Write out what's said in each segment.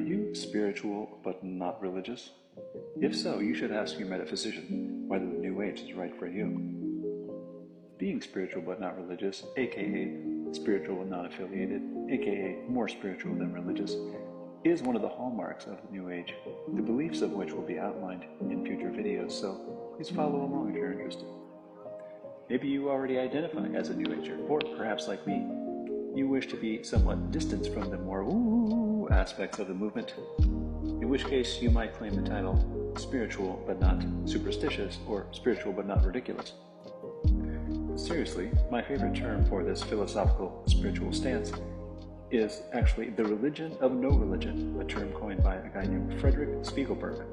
you spiritual but not religious? If so, you should ask your metaphysician whether the New Age is right for you. Being spiritual but not religious, aka spiritual and non-affiliated, aka more spiritual than religious, is one of the hallmarks of the New Age, the beliefs of which will be outlined in future videos, so please follow along if you're interested. Maybe you already identify as a New Ager, or perhaps like me, you wish to be somewhat distanced from the more woo aspects of the movement, in which case you might claim the title spiritual but not superstitious, or spiritual but not ridiculous. Seriously, my favorite term for this philosophical spiritual stance is actually the religion of no religion, a term coined by a guy named Frederick Spiegelberg.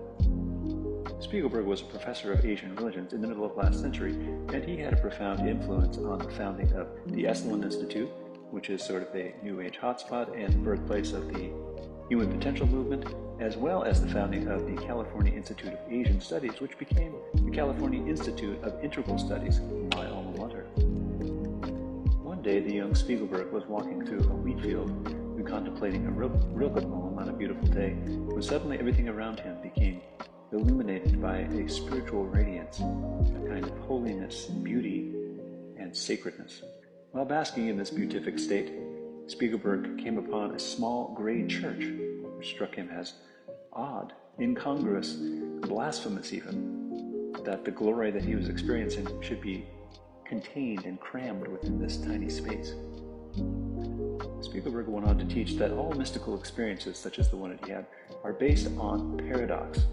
Spiegelberg was a professor of Asian religions in the middle of last century, and he had a profound influence on the founding of the Esalen Institute, which is sort of a New Age hotspot and the birthplace of the Human Potential Movement, as well as the founding of the California Institute of Asian Studies, which became the California Institute of Integral Studies, my alma mater. One day, the young Spiegelberg was walking through a wheat field and contemplating a rilke poem on a beautiful day, when suddenly everything around him became illuminated by a spiritual radiance, a kind of holiness, beauty, and sacredness. While basking in this beatific state, Spiegelberg came upon a small gray church, which struck him as odd, incongruous, blasphemous even, that the glory that he was experiencing should be contained and crammed within this tiny space. Spiegelberg went on to teach that all mystical experiences, such as the one that he had, are based on paradox,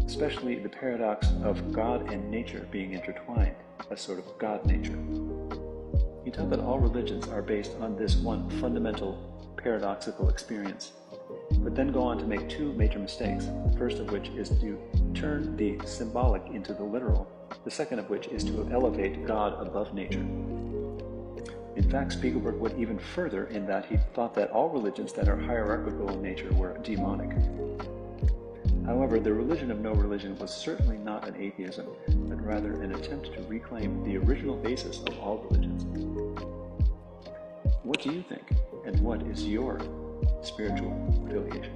especially the paradox of God and nature being intertwined, a sort of God nature. He taught that all religions are based on this one fundamental paradoxical experience, but then go on to make two major mistakes, the first of which is to turn the symbolic into the literal, the second of which is to elevate God above nature. In fact, Spiegelberg went even further in that he thought that all religions that are hierarchical in nature were demonic. However, the religion of no religion was certainly not an atheism, but rather an attempt to reclaim the original basis of all religions. What do you think, and what is your spiritual affiliation?